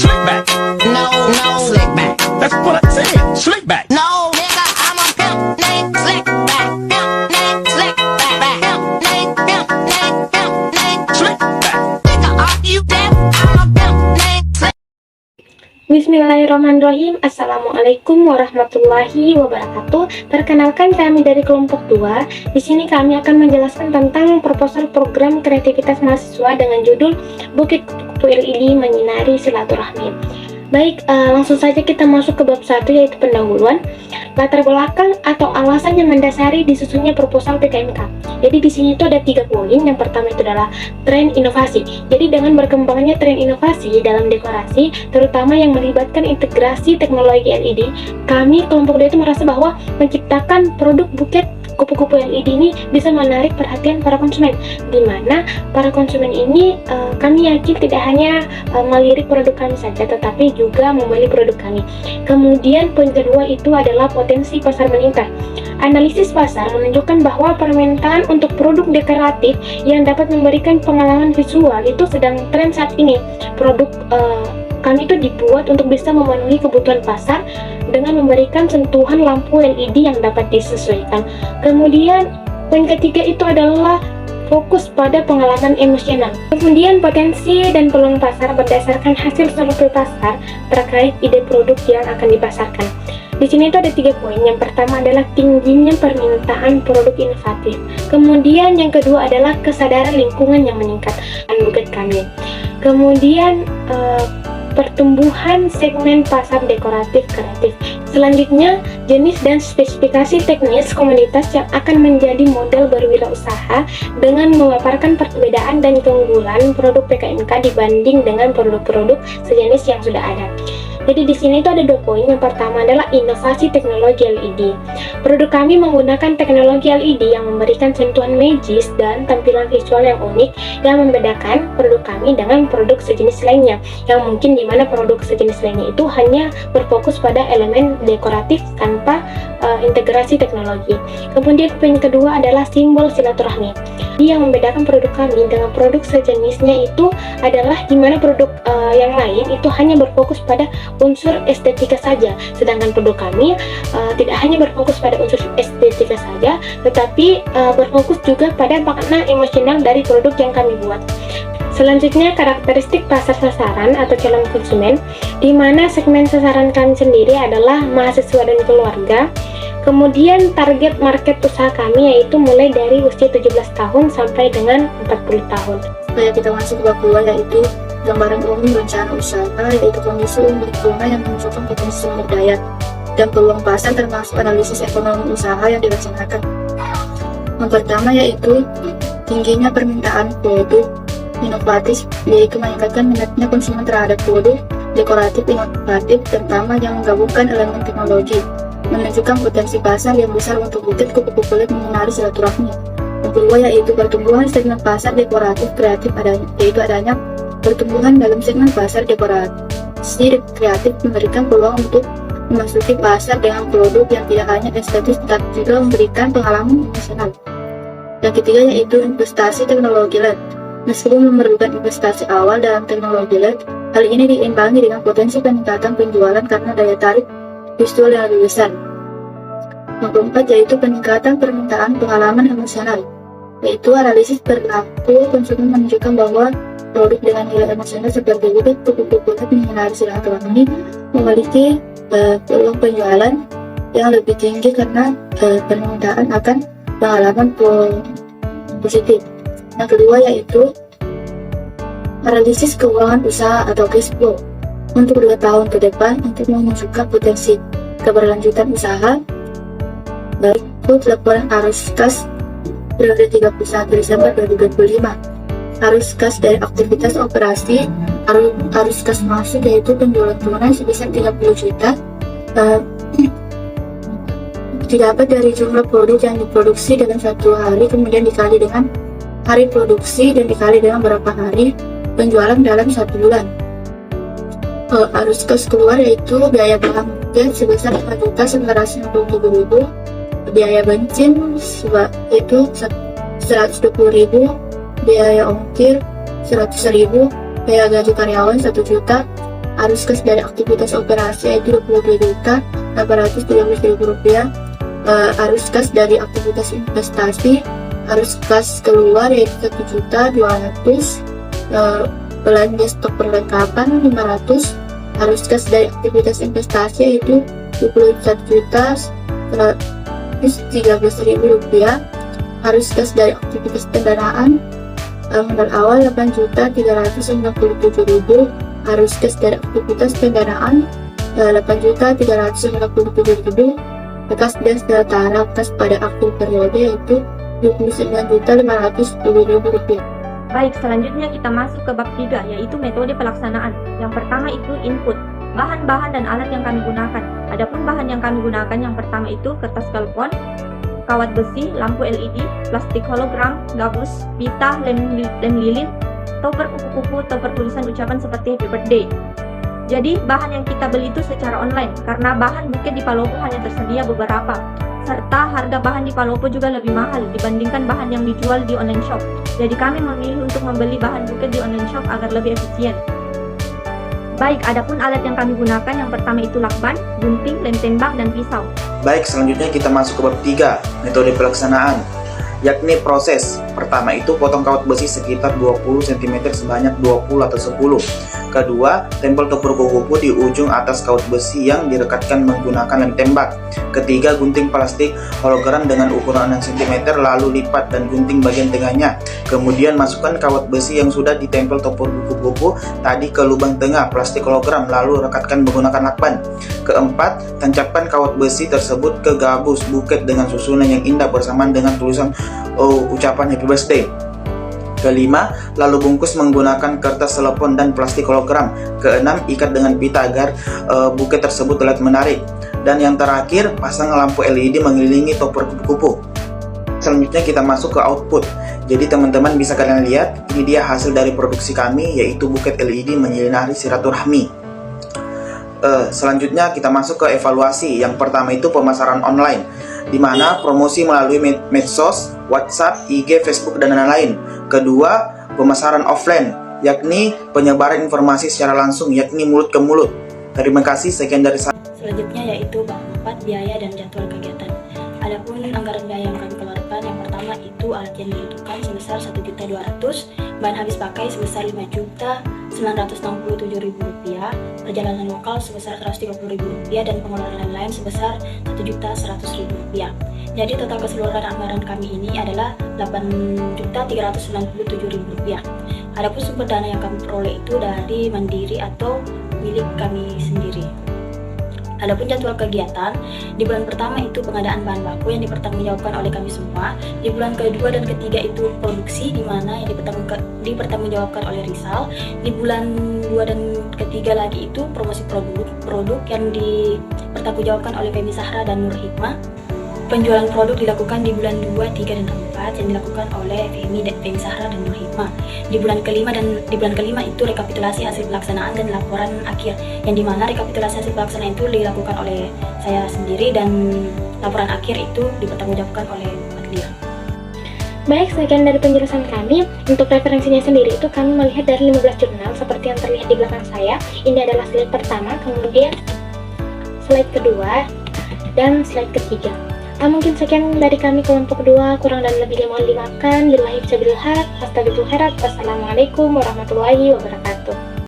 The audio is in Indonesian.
Slick back. No, slick back. That's what I said. Slick back. No, nigga, I'm a pimp named Slick back. Pimp named Slick back. Pimp named Slick back. Nigga, are you deaf? I'm a pimp named Slick. Bismillahirrahmanirrahim. Assalamualaikum warahmatullahi wabarakatuh. Perkenalkan, kami dari kelompok 2. Di sini kami akan menjelaskan tentang proposal program kreativitas mahasiswa dengan judul Bukit Kupu LED Menyinari Silaturahmi. Baik, langsung saja kita masuk ke bab 1, yaitu pendahuluan, latar belakang atau alasan yang mendasari disusunnya proposal PKMK. Jadi di sini itu ada 3 poin. Yang pertama itu adalah tren inovasi. Jadi dengan berkembangnya tren inovasi dalam dekorasi, terutama yang melibatkan integrasi teknologi LED, kami kelompok 2 itu merasa bahwa menciptakan produk buket kupu-kupu LED ini bisa menarik perhatian para konsumen, di mana para konsumen ini kami yakin tidak hanya melirik produk kami saja, tetapi juga membeli produk kami. Kemudian poin kedua itu adalah potensi pasar meningkat. Analisis pasar menunjukkan bahwa permintaan untuk produk dekoratif yang dapat memberikan pengalaman visual itu sedang tren saat ini. Produk kami itu dibuat untuk bisa memenuhi kebutuhan pasar dengan memberikan sentuhan lampu LED yang dapat disesuaikan. Kemudian poin ketiga itu adalah fokus pada pengalaman emosional. Kemudian potensi dan peluang pasar berdasarkan hasil survei pasar terkait ide produk yang akan dipasarkan. Di sini itu ada 3 poin. Yang pertama adalah tingginya permintaan produk inovatif. Kemudian yang kedua adalah kesadaran lingkungan yang meningkat dan buket kami. Kemudian pertumbuhan segmen pasar dekoratif kreatif. Selanjutnya, jenis dan spesifikasi teknis komoditas yang akan menjadi modal berwirausaha dengan memaparkan perbedaan dan keunggulan produk PKMK dibanding dengan produk-produk sejenis yang sudah ada. Jadi di sini itu ada 2 poin. Yang pertama adalah inovasi teknologi LED. Produk kami menggunakan teknologi LED yang memberikan sentuhan magis dan tampilan visual yang unik yang membedakan produk kami dengan produk sejenis lainnya, yang mungkin dimana produk sejenis lainnya itu hanya berfokus pada elemen dekoratif tanpa integrasi teknologi. Kemudian poin kedua adalah simbol silaturahmi. Yang membedakan produk kami dengan produk sejenisnya itu adalah dimana produk yang lain itu hanya berfokus pada unsur estetika saja, sedangkan produk kami tidak hanya berfokus pada unsur estetika saja, tetapi berfokus juga pada makna emosional dari produk yang kami buat. Selanjutnya, karakteristik pasar sasaran atau calon konsumen, di mana segmen sasaran kami sendiri adalah mahasiswa dan keluarga. Kemudian target market usaha kami yaitu mulai dari usia 17 tahun sampai dengan 40 tahun. Kayak kita masuk ke bab 2, yaitu gambaran umum rencana usaha, yaitu kondisi umum lingkungan yang menunjukkan potensi sumber daya dan peluang pasar termasuk analisis ekonomi usaha yang direncanakan. Yang pertama yaitu tingginya permintaan produk inovatif, yaitu meningkatkan minatnya konsumen terhadap produk dekoratif inovatif, terutama yang menggabungkan elemen teknologi, menunjukkan potensi pasar yang besar untuk buket kupu-kupu LED menyinari silaturahmi. Yang kedua yaitu pertumbuhan segmen pasar dekoratif kreatif, yaitu adanya pertumbuhan dalam segmen pasar dekorasi kreatif memberikan peluang untuk memasuki pasar dengan produk yang tidak hanya estetis tetapi juga memberikan pengalaman emosional. Yang ketiga yaitu investasi teknologi LED. Meskipun memerlukan investasi awal dalam teknologi LED, hal ini diimbangi dengan potensi peningkatan penjualan karena daya tarik visual yang lebih besar. Yang keempat yaitu peningkatan permintaan pengalaman emosional, yaitu analisis perilaku konsumen menunjukkan bahwa produk dengan nilai emosional seperti buket kupu-kupu LED menyinari silaturahmi memiliki peluang penjualan yang lebih tinggi karena permintaan akan pengalaman positif. Yang kedua yaitu analisis keuangan usaha atau cash flow untuk 2 tahun ke depan untuk menunjukkan potensi keberlanjutan usaha. Berikut laporan arus kas periode 31 Desember 2025. Arus kas dari aktivitas operasi, arus kas masuk yaitu penjualan tunai sebesar 30 juta, didapat dari jumlah produk yang diproduksi dalam 1 hari, kemudian dikali dengan hari produksi dan dikali dengan berapa hari penjualan dalam 1 bulan. Arus kas keluar yaitu biaya bahan bakar sebesar 4.997.000, biaya bensin yaitu 120.000, biaya ongkir 100.000, biaya gaji karyawan 1 juta, Arus kas dari aktivitas operasi yaitu Rp22.813.000. Arus kas dari aktivitas investasi, arus kas keluar yaitu Rp1.200.000. Belanja stok perlengkapan 500. Arus kas dari aktivitas investasi yaitu Rp21.113.000. Arus kas dari aktivitas kendaraan modal awal Rp8.397.000. Arus kas dari aktivitas kendaraan Rp8.397.000. Kas dan taraf kas pada akhir periode yaitu Rp29.510.000. Baik, selanjutnya kita masuk ke bab 3, yaitu metode pelaksanaan. Yang pertama itu input, bahan-bahan dan alat yang kami gunakan. Adapun bahan yang kami gunakan yang pertama itu kertas galpon, kawat besi, lampu LED, plastik hologram, gabus, pita, lem lilin, topper kupu-kupu, topper tulisan ucapan seperti happy birthday. Jadi bahan yang kita beli itu secara online, karena bahan buket di Palopo hanya tersedia beberapa. Serta harga bahan di Palopo juga lebih mahal dibandingkan bahan yang dijual di online shop. Jadi kami memilih untuk membeli bahan buket di online shop agar lebih efisien. Baik, adapun alat yang kami gunakan yang pertama itu lakban, gunting, lem tembak, dan pisau. Baik, selanjutnya kita masuk ke bab 3, metode pelaksanaan, yakni proses. Pertama itu potong kawat besi sekitar 20 cm sebanyak 20 atau 10. Kedua, tempel topor kupu di ujung atas kawat besi yang direkatkan menggunakan lem tembak. Ketiga, gunting plastik hologram dengan ukuran 6 cm lalu lipat dan gunting bagian tengahnya. Kemudian masukkan kawat besi yang sudah ditempel topor kupu tadi ke lubang tengah plastik hologram lalu rekatkan menggunakan lakban. Keempat, tancapkan kawat besi tersebut ke gabus buket dengan susunan yang indah bersamaan dengan tulisan ucapan happy birthday. Kelima, lalu bungkus menggunakan kertas telepon dan plastik hologram. Keenam, ikat dengan pita agar buket tersebut terlihat menarik. Dan yang terakhir, pasang lampu LED mengelilingi topor kupu-kupu. Selanjutnya kita masuk ke output. Jadi teman-teman bisa kalian lihat, ini dia hasil dari produksi kami, yaitu buket LED menyinari silaturahmi. Selanjutnya kita masuk ke evaluasi. Yang pertama itu pemasaran online, di mana promosi melalui medsos, WhatsApp, IG, Facebook, dan lain-lain. Kedua, pemasaran offline, yakni penyebaran informasi secara langsung, yakni mulut ke mulut. Terima kasih, sekian dari saya. Selanjutnya yaitu bab 4, biaya dan jadwal kegiatan. Adapun anggaran biaya yang kami keluarkan, yang pertama itu alat yang dibutuhkan sebesar Rp1.200.000, bahan habis pakai sebesar Rp5.967.000, perjalanan lokal sebesar Rp130.000, dan pengeluaran lain-lain sebesar Rp1.100.000. Jadi total keseluruhan anggaran kami ini adalah Rp8.397.000. Adapun sumber dana yang kami peroleh itu dari mandiri atau milik kami sendiri. Adapun jadwal kegiatan, di bulan pertama itu pengadaan bahan baku yang dipertanggungjawabkan oleh kami semua. Di bulan kedua dan ketiga itu produksi, di mana yang dipertanggungjawabkan oleh Rizal. Di bulan 2 dan ketiga lagi itu promosi produk yang dipertanggungjawabkan oleh Femi Sahra dan Nur Hikmah. Penjualan produk dilakukan di bulan 2, 3, dan 4 yang dilakukan oleh Femi Sahra dan Nur Hikmah. Di bulan kelima itu rekapitulasi hasil pelaksanaan dan laporan akhir, yang dimana rekapitulasi hasil pelaksanaan itu dilakukan oleh saya sendiri dan laporan akhir itu dipertanggungjawabkan oleh Adlia. Baik, sekian dari penjelasan kami. Untuk referensinya sendiri itu kami melihat dari 15 jurnal seperti yang terlihat di belakang saya. Ini adalah slide pertama, kemudian slide kedua, dan slide ketiga. Mungkin sekian dari kami kelompok 2, kurang dan lebihnya mohon dimaafkan. Billahi fisabilillah, astagfirullahaladzim. Wassalamualaikum warahmatullahi wabarakatuh.